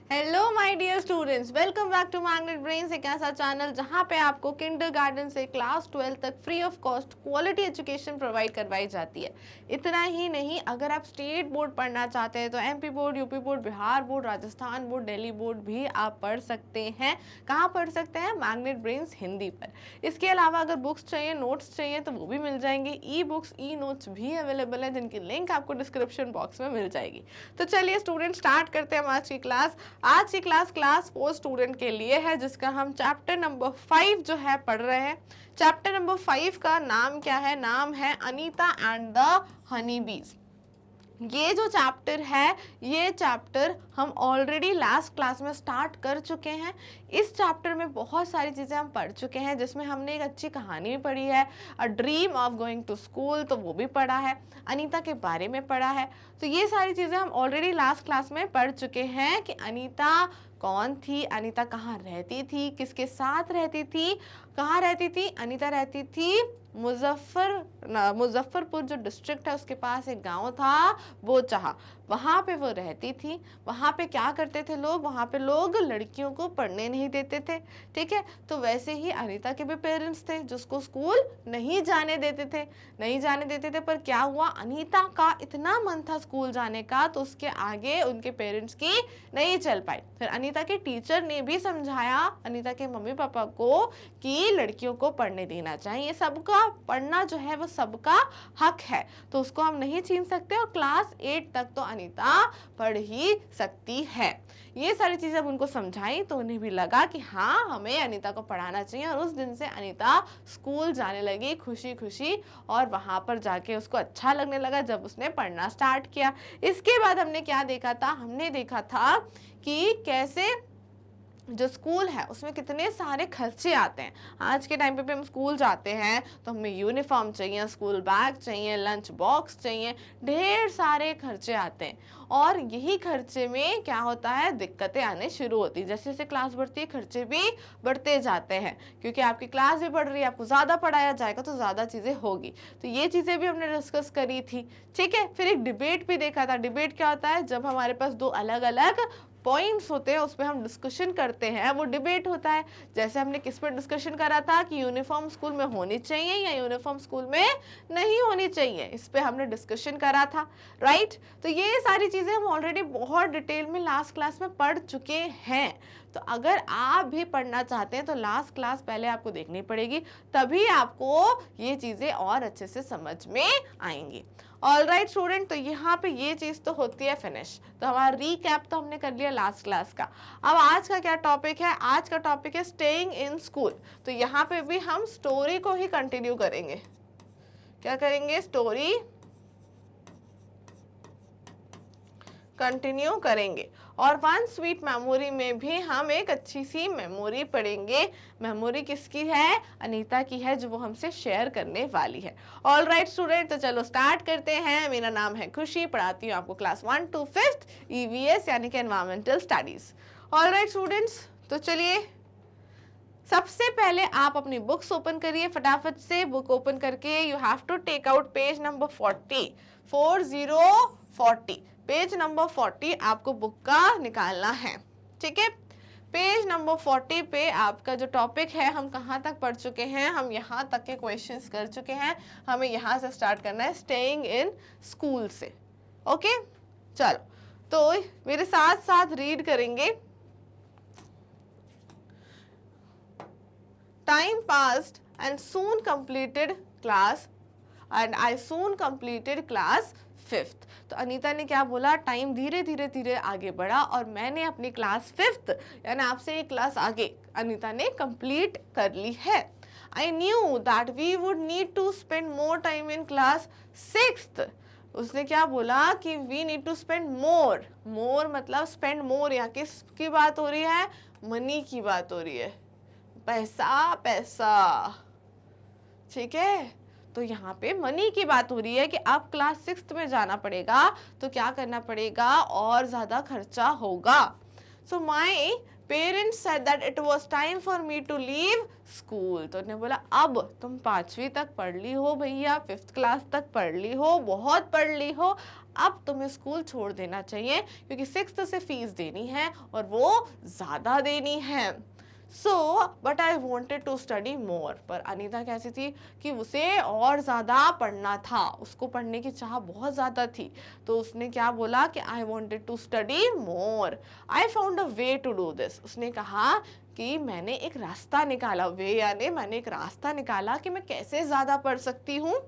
Hello my dear students, welcome back to Magnet Brains, एक ऐसा channel जहां पे आपको किंडरगार्टन से क्लास 12 तक free of cost quality education provide करवाई जाती है। इतना ही नहीं, अगर आप स्टेट बोर्ड पढ़ना चाहते हैं तो MP board, UP board, Bihar board, Rajasthan board, Delhi board भी आप पढ़ सकते हैं। कहाँ पढ़ सकते हैं? मैग्नेट ब्रेन्स हिंदी पर। इसके अलावा अगर बुक्स चाहिए, नोट्स चाहिए तो वो भी मिल जाएंगे। ई बुक्स, ई नोट्स भी अवेलेबल हैं, जिनकी लिंक आपको डिस्क्रिप्शन बॉक्स में मिल जाएगी। तो चलिए स्टूडेंट, स्टार्ट करते हैं आज की क्लास। आज की क्लास क्लास 4 स्टूडेंट के लिए है, जिसका हम चैप्टर नंबर 5 जो है पढ़ रहे हैं। चैप्टर नंबर 5 का नाम क्या है? नाम है अनीता एंड द हनी बीज। ये जो चैप्टर है, ये चैप्टर हम ऑलरेडी लास्ट क्लास में स्टार्ट कर चुके हैं। इस चैप्टर में बहुत सारी चीज़ें हम पढ़ चुके हैं, जिसमें हमने एक अच्छी कहानी भी पढ़ी है, a dream of going to school, तो वो भी पढ़ा है, अनीता के बारे में पढ़ा है। तो ये सारी चीज़ें हम ऑलरेडी लास्ट क्लास में पढ़ चुके हैं कि अनीता कौन थी, अनीता कहाँ रहती थी, किसके साथ रहती थी, कहाँ रहती थी। अनीता रहती थी मुजफ्फरपुर जो डिस्ट्रिक्ट है, उसके पास एक गांव था वो चाहा, वहाँ पे वो रहती थी। वहाँ पे क्या करते थे लोग? वहाँ पे लोग लड़कियों को पढ़ने नहीं देते थे, ठीक है। तो वैसे ही अनीता के भी पेरेंट्स थे जिसको स्कूल नहीं जाने देते थे, नहीं जाने देते थे। पर क्या हुआ, अनीता का इतना मन था स्कूल जाने का, तो उसके आगे उनके पेरेंट्स की नहीं चल पाई। फिर अनीता के टीचर ने भी समझाया अनीता के मम्मी पापा को कि लड़कियों को पढ़ने देना चाहिए, सबका पढ़ना जो है वो सबका हक है, तो उसको हम नहीं छीन सकते। और क्लास 8 तक तो अनीता पढ़ ही सकती है। ये सारी चीजें अब उनको समझाई तो उन्हें भी लगा कि हाँ, हमें अनीता को पढ़ाना चाहिए। और उस दिन से अनीता स्कूल जाने लगी खुशी खुशी, और वहां पर जाके उसको अच्छा लगने लगा जब उसने पढ़ना स्टार्ट किया। इसके बाद हमने क्या देखा था? हमने देखा था कि कैसे जो स्कूल है उसमें कितने सारे खर्चे आते हैं। आज के टाइम पे हम स्कूल जाते हैं तो हमें यूनिफॉर्म चाहिए, स्कूल बैग चाहिए, लंच बॉक्स चाहिए, ढेर सारे खर्चे आते हैं। और यही खर्चे में क्या होता है, दिक्कतें आने शुरू होती है। जैसे जैसे क्लास बढ़ती है खर्चे भी बढ़ते जाते हैं, क्योंकि आपकी क्लास भी बढ़ रही है, आपको ज़्यादा पढ़ाया जाएगा तो ज़्यादा चीज़ें होगी। तो ये चीज़ें भी हमने डिस्कस करी थी, ठीक है। फिर एक डिबेट भी देखा था। डिबेट क्या होता है? जब हमारे पास दो अलग अलग पॉइंट्स होते हैं, उस पर हम डिस्कशन करते हैं, वो डिबेट होता है। जैसे हमने किस पर डिस्कशन करा था कि यूनिफॉर्म स्कूल में होनी चाहिए या यूनिफॉर्म स्कूल में नहीं होनी चाहिए, इस पे हमने डिस्कशन करा था, राइट। तो ये सारी चीज़ें हम ऑलरेडी बहुत डिटेल में लास्ट क्लास में पढ़ चुके हैं। तो अगर आप भी पढ़ना चाहते हैं तो लास्ट क्लास पहले आपको देखनी पड़ेगी, तभी आपको ये चीज़ें और अच्छे से समझ में आएंगी। ऑलराइट स्टूडेंट, तो यहाँ पे ये चीज़ तो होती है फिनिश। तो हमारा रीकैप तो हमने कर लिया लास्ट क्लास का। अब आज का क्या टॉपिक है? आज का टॉपिक है स्टेइंग इन स्कूल। तो यहाँ पे भी हम स्टोरी को ही कंटिन्यू करेंगे। क्या करेंगे? स्टोरी कंटिन्यू करेंगे। और वन स्वीट मेमोरी में भी हम एक अच्छी सी मेमोरी पढ़ेंगे। मेमोरी किसकी है? अनीता की है, जो वो हमसे शेयर करने वाली है। ऑलराइट स्टूडेंट, तो चलो स्टार्ट करते हैं। मेरा नाम है खुशी, पढ़ाती हूँ आपको क्लास 1 to 5th EVS यानी कि एनवायरमेंटल स्टडीज। ऑलराइट स्टूडेंट्स, तो चलिए सबसे पहले आप अपनी बुक्स ओपन करिए फटाफट से। बुक ओपन करके you have to take out page number 40 page number 40 आपको बुक का निकालना है, ठीक है। पेज नंबर 40 पे आपका जो टॉपिक है, हम कहाँ तक पढ़ चुके हैं? हम यहाँ तक के क्वेश्चंस कर चुके हैं। हमें यहाँ से स्टार्ट करना है, स्टेइंग इन स्कूल से। ओके, चलो तो मेरे साथ साथ रीड करेंगे। Time passed and soon completed class and I soon completed class 5th। तो अनीता ने क्या बोला? टाइम धीरे धीरे धीरे आगे बढ़ा और मैंने अपनी क्लास 5th यानी आपसे एक क्लास आगे अनीता ने कंप्लीट कर ली है। I knew that we would need to spend more time in class 6th। उसने क्या बोला कि we need to spend more। more मतलब spend more। यहाँ किसकी बात हो रही है? मनी की बात हो रही है, पैसा पैसा, ठीक है। तो यहाँ पे मनी की बात हो रही है कि अब क्लास 6th में जाना पड़ेगा, तो क्या करना पड़ेगा? और ज्यादा खर्चा होगा। So my parents said that it was time for me to leave school. तो उन्होंने बोला अब तुम 5वीं तक पढ़ ली हो भैया, 5th क्लास तक पढ़ ली हो, बहुत पढ़ ली हो, अब तुम्हें स्कूल छोड़ देना चाहिए क्योंकि 6th से फीस देनी है और वो ज़्यादा देनी है। So but I wanted to study more. पर अनीता कैसी थी कि उसे और ज़्यादा पढ़ना था, उसको पढ़ने की चाह बहुत ज़्यादा थी। तो उसने क्या बोला कि I wanted to study more, I found a way to do this. उसने कहा कि मैंने एक रास्ता निकाला, वे यानी मैंने एक रास्ता निकाला कि मैं कैसे ज़्यादा पढ़ सकती हूँ।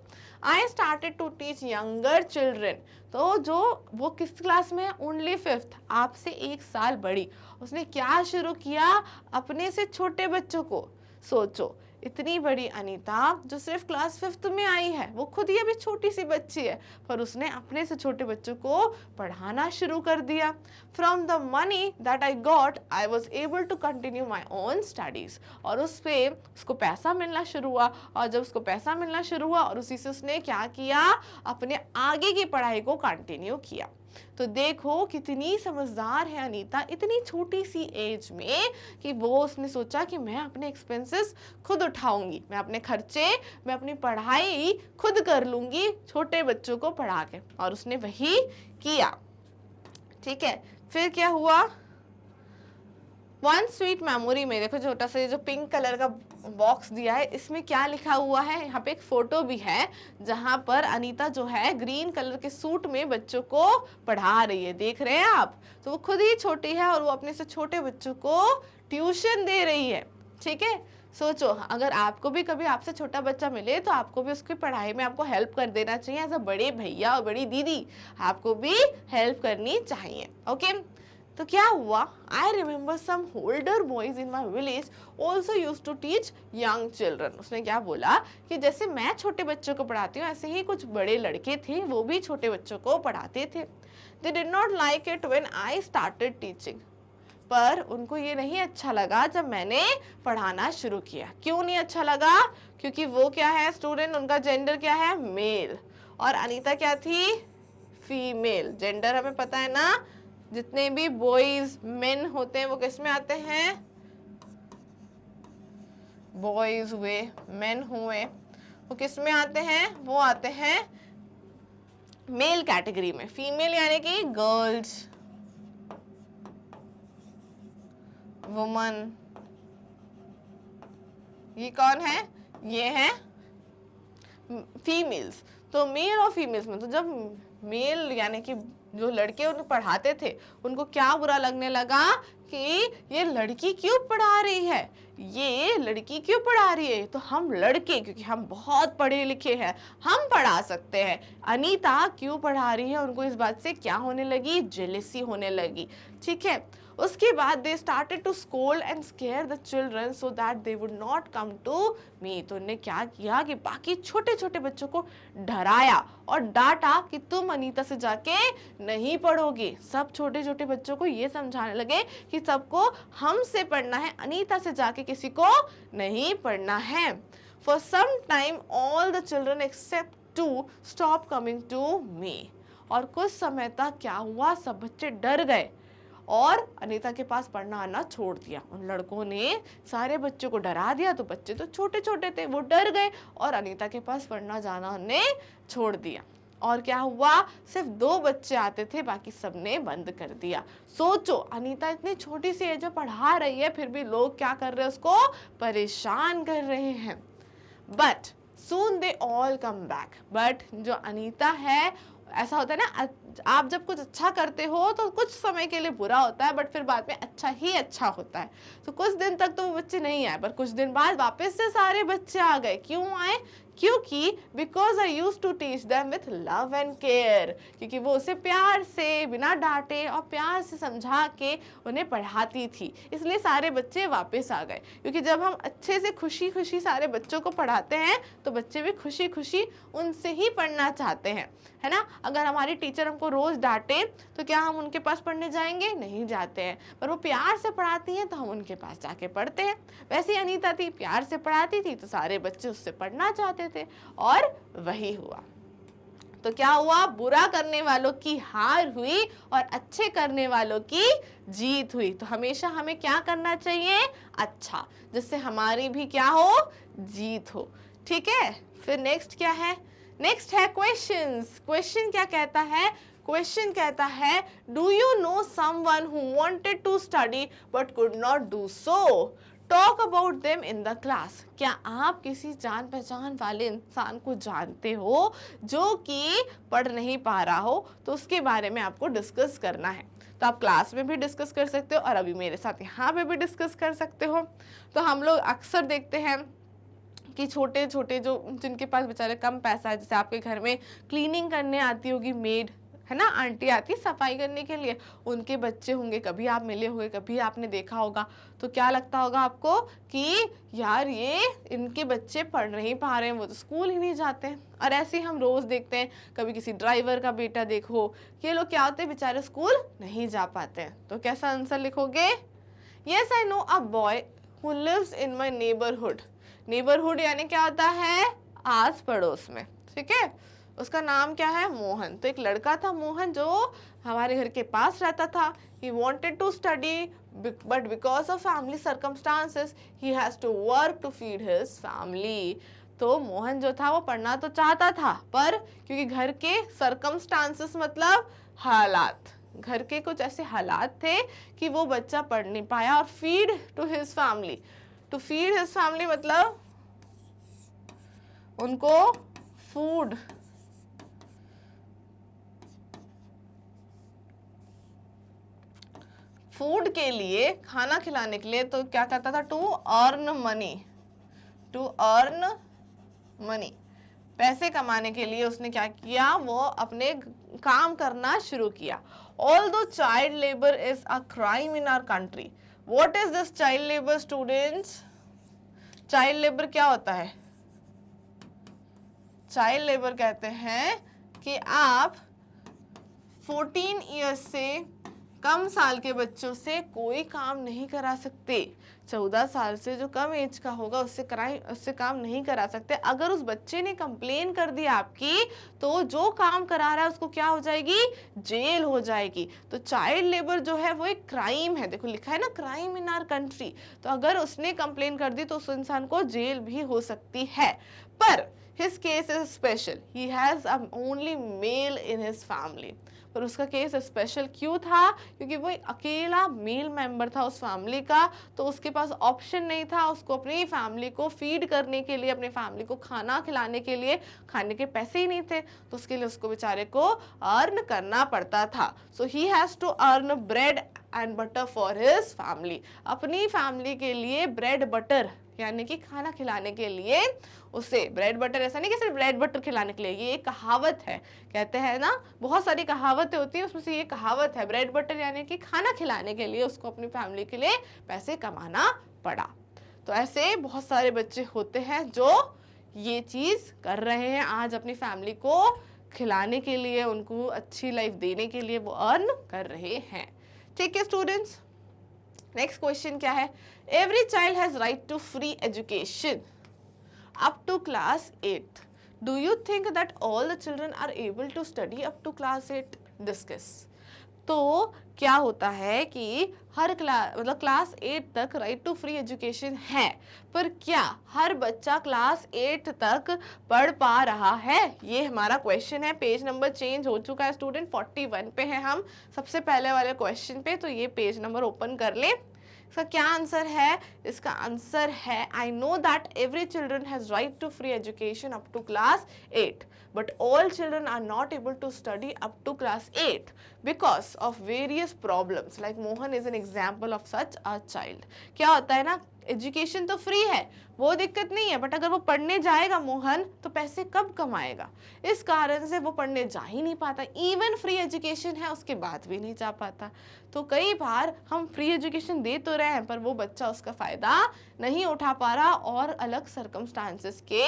I started to teach younger children. तो जो वो किस क्लास में है? ओनली 5th, आपसे 1 साल बड़ी। उसने क्या शुरू किया? अपने से छोटे बच्चों को। सोचो, इतनी बड़ी अनीता जो सिर्फ क्लास 5th में आई है, वो खुद ही अभी छोटी सी बच्ची है, पर उसने अपने से छोटे बच्चों को पढ़ाना शुरू कर दिया। From the money that I got I was able to continue my own studies. और उस पे उसको पैसा मिलना शुरू हुआ, और जब उसको पैसा मिलना शुरू हुआ और उसी से उसने क्या किया? अपने आगे की पढ़ाई को कंटिन्यू किया। तो देखो कितनी समझदार है अनीता इतनी छोटी सी एज में कि वो उसने सोचा कि मैं अपने एक्सपेंसेस खुद उठाऊंगी, मैं अपने खर्चे, मैं अपनी पढ़ाई खुद कर लूंगी छोटे बच्चों को पढ़ा के, और उसने वही किया। ठीक है, फिर क्या हुआ? वन स्वीट मेमोरी में देखो छोटा सा जो पिंक कलर का बॉक्स दिया है, इसमें क्या लिखा हुआ है? यहाँ पे एक फोटो भी है जहां पर अनीता जो है ग्रीन कलर के सूट में बच्चों को पढ़ा रही है, देख रहे हैं आप? तो वो खुद ही छोटी है और वो अपने से छोटे बच्चों को ट्यूशन दे रही है। ठीक है, सोचो अगर आपको भी कभी आपसे छोटा बच्चा मिले तो आपको भी उसकी पढ़ाई में आपको हेल्प कर देना चाहिए। एज अ बड़े भैया और बड़ी दीदी आपको भी हेल्प करनी चाहिए। ओके, तो क्या हुआ? I remember some older boys in my village also use to teach young children. उसने क्या बोला कि जैसे मैं छोटे बच्चों को पढ़ाती हूँ, ऐसे ही कुछ बड़े लड़के थे, वो भी छोटे बच्चों को पढ़ाते थे। They did not like it when I started teaching. पर उनको ये नहीं अच्छा लगा जब मैंने पढ़ाना शुरू किया। क्यों नहीं अच्छा लगा? क्योंकि वो क्या है स्टूडेंट, उनका जेंडर क्या है? मेल, और अनीता क्या थी? फीमेल। जेंडर हमें पता है ना, जितने भी बॉयज मेन होते हैं वो किस में आते हैं? बॉयज हुए, मेन हुए, वो किस में आते हैं? वो आते हैं मेल कैटेगरी में। फीमेल यानी कि गर्ल्स, वुमन। ये कौन है? ये है फीमेल्स। तो मेल और फीमेल्स में तो जब मेल यानी कि जो लड़के उनको पढ़ाते थे उनको क्या बुरा लगने लगा कि ये लड़की क्यों पढ़ा रही है, ये लड़की क्यों पढ़ा रही है, तो हम लड़के क्योंकि हम बहुत पढ़े लिखे हैं हम पढ़ा सकते हैं, अनीता क्यों पढ़ा रही है? उनको इस बात से क्या होने लगी? जेलेसी होने लगी। ठीक है, उसके बाद they started to scold and scare the children so that they would not come to me. तो उन्होंने क्या किया कि बाकी छोटे छोटे बच्चों को डराया और डांटा कि तुम अनीता से जाके नहीं पढ़ोगे। सब छोटे छोटे बच्चों को ये समझाने लगे कि सबको हमसे पढ़ना है, अनीता से जाके किसी को नहीं पढ़ना है। For some time all the children except to stop coming to me. और कुछ समय तक क्या हुआ? सब बच्चे डर गए और अनीता के पास पढ़ना आना छोड़ दिया। उन लड़कों ने सारे बच्चों को डरा दिया, तो बच्चे तो छोटे छोटे थे, वो डर गए और अनीता के पास पढ़ना जाना उन्हें छोड़ दिया। और क्या हुआ? सिर्फ 2 बच्चे आते थे, बाकी सबने बंद कर दिया। सोचो अनीता इतनी छोटी सी एज में पढ़ा रही है, फिर भी लोग क्या कर रहे हैं? उसको परेशान कर रहे हैं। But soon they all come back. But जो अनीता है, ऐसा होता है ना, आप जब कुछ अच्छा करते हो तो कुछ समय के लिए बुरा होता है, बट फिर बाद में अच्छा ही अच्छा होता है। तो कुछ दिन तक तो वो बच्चे नहीं आए, पर कुछ दिन बाद वापस से सारे बच्चे आ गए। क्यों आए? क्योंकि because I use to teach them with love and care. क्योंकि वो उसे प्यार से, बिना डांटे और प्यार से समझा के उन्हें पढ़ाती थी, इसलिए सारे बच्चे वापस आ गए। क्योंकि जब हम अच्छे से खुशी खुशी सारे बच्चों को पढ़ाते हैं तो बच्चे भी खुशी खुशी उनसे ही पढ़ना चाहते हैं, है ना। अगर हमारी टीचर हमको रोज डांटे तो क्या हम उनके पास पढ़ने जाएंगे? नहीं जाते हैं। पर वो प्यार से पढ़ाती हैं तो हम उनके पास जाके पढ़ते हैं। वैसे ही अनीता थी, प्यार से पढ़ाती थी तो सारे बच्चे उससे पढ़ना चाहते थे, और वही हुआ। तो क्या हुआ? बुरा करने वालों की हार हुई और अच्छे करने वालों की जीत हुई। तो हमेशा हमें क्या करना चाहिए? अच्छा, जिससे हमारी भी क्या हो? जीत हो। ठीक है, फिर नेक्स्ट क्या है? नेक्स्ट है क्वेश्चंस। क्वेश्चन क्या कहता है? क्वेश्चन कहता है do you know someone who wanted to study but could not do so, talk about them in the class. क्या आप किसी जान पहचान वाले इंसान को जानते हो जो कि पढ़ नहीं पा रहा हो, तो उसके बारे में आपको डिस्कस करना है। तो आप क्लास में भी डिस्कस कर सकते हो और अभी मेरे साथ यहाँ पे भी डिस्कस कर सकते हो। तो हम लोग अक्सर देखते हैं कि छोटे छोटे जो जिनके पास बेचारे कम पैसा है, जैसे आपके घर में क्लीनिंग करने आती होगी मेड, है ना, आंटी आती सफाई करने के लिए, उनके बच्चे होंगे, कभी आप मिले होंगे, कभी आपने देखा होगा, तो क्या लगता होगा आपको कि यार ये इनके बच्चे पढ़ नहीं पा रहे हैं, वो तो स्कूल ही नहीं जाते हैं। और ऐसे ही हम रोज देखते हैं, कभी किसी ड्राइवर का बेटा देखो, ये लोग क्या होते हैं बेचारे स्कूल नहीं जा पाते हैं। तो कैसा आंसर लिखोगे? Yes I know a boy who lives in my neighbourhood. Neighbourhood यानी क्या होता है? आस पड़ोस में, ठीक है। उसका नाम क्या है? मोहन। तो एक लड़का था मोहन जो हमारे घर के पास रहता था। He wanted to study but because of family circumstances he has to work to feed his family। तो मोहन जो था वो पढ़ना तो चाहता था, पर क्योंकि घर के circumstances मतलब हालात, घर के कुछ ऐसे हालात थे कि वो बच्चा पढ़ नहीं पाया। और feed to his family, to feed his family मतलब उनको फूड, फूड के लिए, खाना खिलाने के लिए, तो क्या करता था? To earn money, to earn money, पैसे कमाने के लिए उसने क्या किया? वो अपने काम करना शुरू किया। Although child labor is a crime in our country, what is this child labor students? child labor क्या होता है? चाइल्ड लेबर कहते हैं कि आप 14 इयर्स से कम साल के बच्चों से कोई काम नहीं करा सकते। 14 साल से जो कम एज का होगा उससे काम नहीं करा सकते। अगर उस बच्चे ने कंप्लेन कर दिया आपकी, तो जो काम करा रहा है उसको क्या हो जाएगी? जेल हो जाएगी। तो चाइल्ड लेबर जो है वो एक क्राइम है। देखो लिखा है ना, क्राइम इन आवर कंट्री। तो अगर उसने कंप्लेन कर दी तो उस इंसान को जेल भी हो सकती है। पर his case is special, he has only male in his family। पर उसका केस स्पेशल क्यों था? क्योंकि वो एक अकेला मेल मेंबर था उस फैमिली का, तो उसके पास ऑप्शन नहीं था। उसको अपनी फैमिली को फीड करने के लिए, अपने फैमिली को खाना खिलाने के लिए खाने के पैसे ही नहीं थे, तो उसके लिए उसको बेचारे को अर्न करना पड़ता था। So he has to earn bread and butter for his family. अपनी फैमिली के लिए ब्रेड बटर यानी कि खाना खिलाने के लिए उसे, ब्रेड बटर ऐसा नहीं कि सिर्फ ब्रेड बटर खिलाने के लिए, ये एक कहावत है। कहते हैं ना, बहुत सारी कहावतें होती है, उसमें से ये कहावत है, ब्रेड बटर यानी कि खाना खिलाने के लिए उसको अपनी फैमिली के लिए पैसे कमाना पड़ा। तो ऐसे बहुत सारे बच्चे होते हैं जो ये चीज कर रहे हैं आज, अपनी फैमिली को खिलाने के लिए, उनको अच्छी लाइफ देने के लिए वो अर्न कर रहे हैं। ठीक है स्टूडेंट्स, नेक्स्ट क्वेश्चन क्या है? Every child has right to free education up to class 8। Do you think that all the children are able to study up to class 8? Discuss. तो क्या होता है कि हर क्लास मतलब क्लास 8 तक राइट टू फ्री एजुकेशन है, पर क्या हर बच्चा क्लास 8 तक पढ़ पा रहा है? ये हमारा क्वेश्चन है। पेज नंबर चेंज हो चुका है स्टूडेंट, 41 पे है हम सबसे पहले वाले क्वेश्चन पे। तो ये पेज नंबर ओपन कर ले। इसका क्या आंसर है? इसका आंसर है I know that every children has right to free education up to class 8 but all children are not able to study up to class 8 because of various problems, like Mohan is an example of such a child। क्या होता है ना, education तो free है, वो दिक्कत नहीं है, बट अगर वो पढ़ने जाएगा मोहन तो पैसे कब कमाएगा? इस कारण से वो पढ़ने जा ही नहीं पाता। इवन फ्री एजुकेशन है उसके बाद भी नहीं जा पाता। तो कई बार हम फ्री एजुकेशन दे तो रहे हैं, पर वो बच्चा उसका फायदा नहीं उठा पा रहा, और अलग सर्कमस्टांसेस के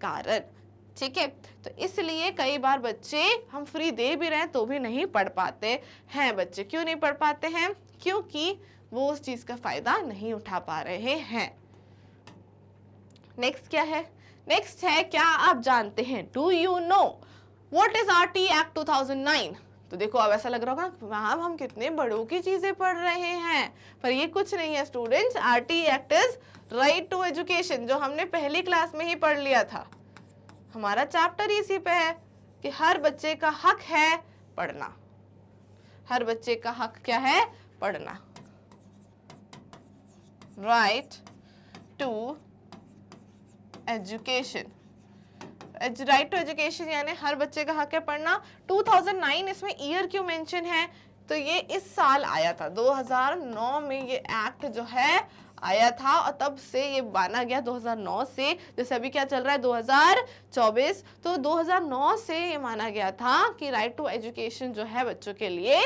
कारण। ठीक है, तो इसलिए कई बार बच्चे हम फ्री दे भी रहे हैं तो भी नहीं पढ़ पाते हैं। बच्चे क्यों नहीं पढ़ पाते हैं? क्योंकि वो उस चीज का फायदा नहीं उठा पा रहे हैं। नेक्स्ट क्या है? नेक्स्ट है, क्या आप जानते हैं, do you know what is RT act 2009? तो देखो अब ऐसा लग रहा होगा मैम हम कितने बड़ों की चीजें पढ़ रहे हैं, पर ये कुछ नहीं है students. RT act is right to education, जो हमने पहली क्लास में ही पढ़ लिया था। हमारा चैप्टर इसी पे है कि हर बच्चे का हक है पढ़ना। हर बच्चे का हक क्या है? पढ़ना। Right to education. Right to education यानी हर बच्चे का हक है पढ़ना। 2009 इसमें ईयर क्यों मेंशन है? तो ये इस साल आया था, 2009 में ये एक्ट जो है आया था और तब से ये माना गया 2009 से। जैसे अभी क्या चल रहा है 2024, तो 2009 से ये माना गया था कि राइट टू एजुकेशन जो है बच्चों के लिए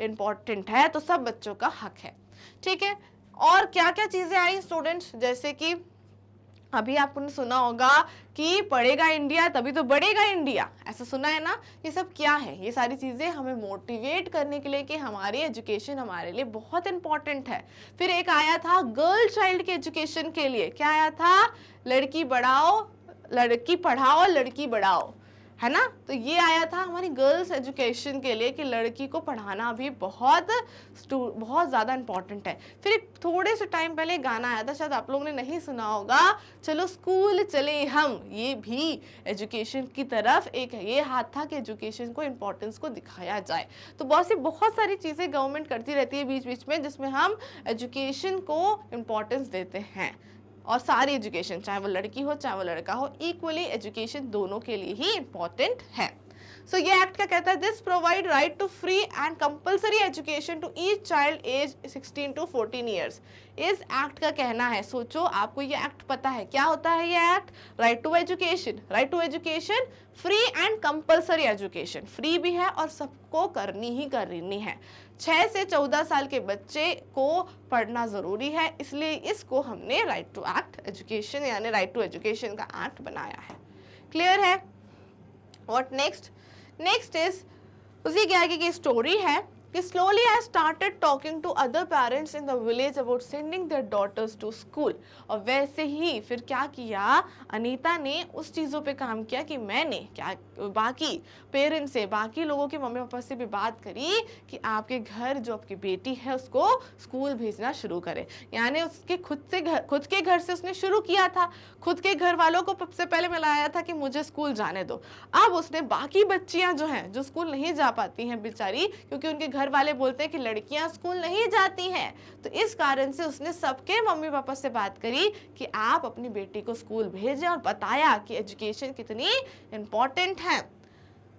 इम्पोर्टेंट है, तो सब बच्चों का हक है। ठीक है, और क्या क्या चीजें आई स्टूडेंट्स, जैसे कि अभी आपने सुना होगा कि पढ़ेगा इंडिया तभी तो बढ़ेगा इंडिया, ऐसा सुना है ना। ये सब क्या है? ये सारी चीजें हमें मोटिवेट करने के लिए कि हमारी एजुकेशन हमारे लिए बहुत इंपॉर्टेंट है। फिर एक आया था गर्ल चाइल्ड के एजुकेशन के लिए, क्या आया था? लड़की बढ़ाओ, लड़की पढ़ाओ, लड़की बढ़ाओ, है ना। तो ये आया था हमारी गर्ल्स एजुकेशन के लिए कि लड़की को पढ़ाना भी बहुत ज़्यादा इम्पॉर्टेंट है। फिर एक थोड़े से टाइम पहले गाना आया था, शायद आप लोगों ने नहीं सुना होगा, चलो स्कूल चले हम। ये भी एजुकेशन की तरफ एक ये हाथ था कि एजुकेशन को इम्पोर्टेंस को दिखाया जाए। तो बहुत सारी चीज़ें गवर्नमेंट करती रहती है बीच बीच में जिसमें हम एजुकेशन को इम्पोर्टेंस देते हैं। और सारी एजुकेशन, चाहे वो लड़की हो चाहे वो लड़का हो, इक्वली एजुकेशन दोनों के लिए ही इम्पोर्टेंट है। सो ये एक्ट क्या कहता है? This provide right to free and compulsory education to each child age 16 to 14 years. इस एक्ट का कहना है, सोचो आपको ये एक्ट पता है, क्या होता है ये act? Right to education. Right to education, free and compulsory education, free भी है और सबको करनी ही करनी है। 6 से 14 साल के बच्चे को पढ़ना जरूरी है, इसलिए इसको हमने राइट टू एक्ट एजुकेशन यानी राइट टू एजुकेशन का एक्ट बनाया है। क्लियर है? What next? नेक्स्ट इज उसी के आगे की स्टोरी है कि slowly I started talking to other parents in the village about sending their daughters to school। और वैसे ही फिर क्या किया, अनीता ने उस चीज़ों पे काम किया कि मैंने क्या बाकी पेरेंट्स से, बाकी लोगों के मम्मी पापा से भी बात करी कि आपके घर जो आपकी बेटी है उसको स्कूल भेजना शुरू करे। यानी उसके खुद के घर से उसने शुरू किया था, खुद के घर वालों को सबसे पहले मिलाया था कि मुझे स्कूल जाने दो। अब उसने बाकी बच्चियां जो हैं जो स्कूल नहीं जा पाती हैं बेचारी, क्योंकि उनके घर वाले बोलते हैं कि लड़कियां स्कूल नहीं जाती हैं, तो इस कारण से उसने सबके मम्मी पापा से बात करी कि आप अपनी बेटी को स्कूल भेजें और बताया कि एजुकेशन कितनी इम्पोर्टेंट है।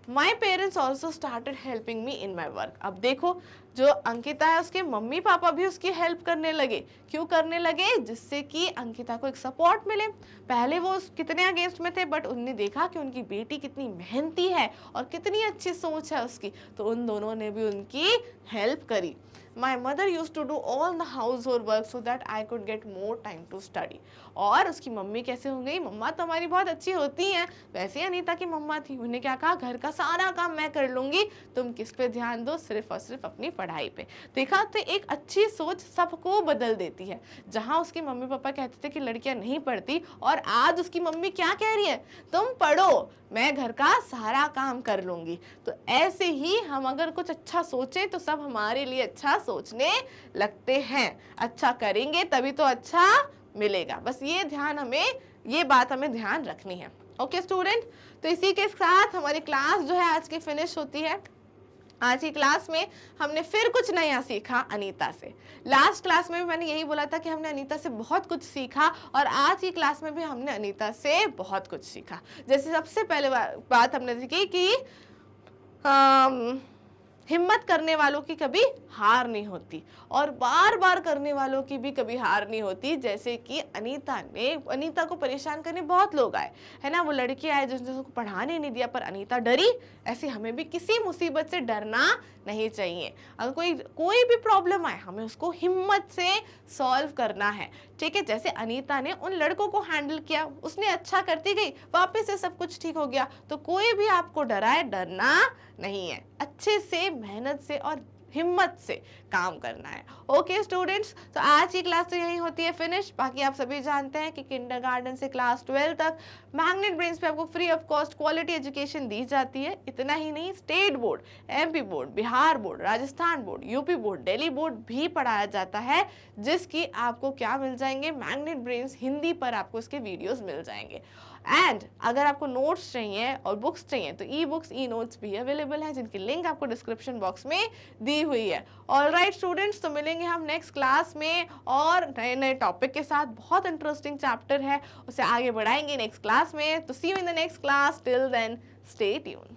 My parents also started helping me in my work. अब देखो जो अंकिता है उसके मम्मी पापा भी उसकी हेल्प करने लगे। क्यों करने लगे? जिससे कि अंकिता को एक सपोर्ट मिले। पहले वो कितने अगेंस्ट में थे, बट उन्होंने देखा कि उनकी बेटी कितनी मेहनती है और कितनी अच्छी सोच है उसकी, तो उन दोनों ने भी उनकी हेल्प करी। My mother used to do all the household work so that I could get more time to study। और उसकी मम्मी कैसे हो गई? मम्मा तो हमारी बहुत अच्छी होती हैं, वैसे अनीता की मम्मा थी, उन्हें क्या कहा, घर का सारा काम मैं कर लूंगी, तुम किस पे ध्यान दो, सिर्फ और सिर्फ अपनी पढ़ाई पे। देखा, तो एक अच्छी सोच सबको बदल देती है। जहाँ उसकी मम्मी पापा कहते थे कि लड़कियां नहीं पढ़ती, और आज उसकी मम्मी क्या कह रही है, तुम पढ़ो, मैं घर का सारा काम कर लूंगी। तो ऐसे ही हम अगर कुछ अच्छा सोचें तो सब हमारे लिए अच्छा सोचने लगते हैं। अच्छा करेंगे तभी तो अच्छा मिलेगा। बस ये बात हमें ध्यान रखनी है। ओके स्टूडेंट, तो इसी के साथ हमारी क्लास जो है आज की फिनिश होती है। आज की क्लास में हमने फिर कुछ नया सीखा अनीता से। लास्ट क्लास में भी मैंने यही बोला था कि हमने अनीता से बहुत कुछ सीखा, और आज की क्लास में भी हमने अनीता से बहुत कुछ सीखा। जैसे सबसे पहले बात हमने सीखी कि हिम्मत करने वालों की कभी हार नहीं होती, और बार बार करने वालों की भी कभी हार नहीं होती। जैसे कि अनीता को परेशान करने बहुत लोग आए, है ना, वो लड़की आए जिसने उसको पढ़ाने नहीं दिया, पर अनीता डरी। ऐसे हमें भी किसी मुसीबत से डरना नहीं चाहिए। अगर कोई भी प्रॉब्लम आए, हमें उसको हिम्मत से सॉल्व करना है। ठीक है, जैसे अनीता ने उन लड़कों को हैंडल किया, उसने अच्छा करती गई, वापस से सब कुछ ठीक हो गया। तो कोई भी आपको डराए, डरना नहीं है, अच्छे से मेहनत से और हिम्मत से काम करना है। ओके स्टूडेंट्स, तो आज की क्लास तो यही होती है फिनिश। बाकी आप सभी जानते हैं कि किंडरगार्टन से क्लास 12 तक मैग्नेट ब्रेन्स पे आपको free of cost quality education दी जाती है। इतना ही नहीं, state board, MP board, Bihar board, Rajasthan board, UP board, Delhi board भी पढ़ाया जाता है, जिसकी आपको क्या मिल जाएंगे, मैग्नेट ब्रेन्स हिंदी पर आपको इसके वीडियोस मिल जाएंगे। एंड अगर आपको नोट्स चाहिए और बुक्स चाहिए तो ई बुक्स ई नोट्स भी अवेलेबल हैं, जिनकी लिंक आपको डिस्क्रिप्शन बॉक्स में दी हुई है। ऑलराइट स्टूडेंट्स, तो मिलेंगे हम नेक्स्ट क्लास में और नए नए टॉपिक के साथ। बहुत इंटरेस्टिंग चैप्टर है, उसे आगे बढ़ाएंगे नेक्स्ट क्लास में। तो see you in the next class, till then stay tune.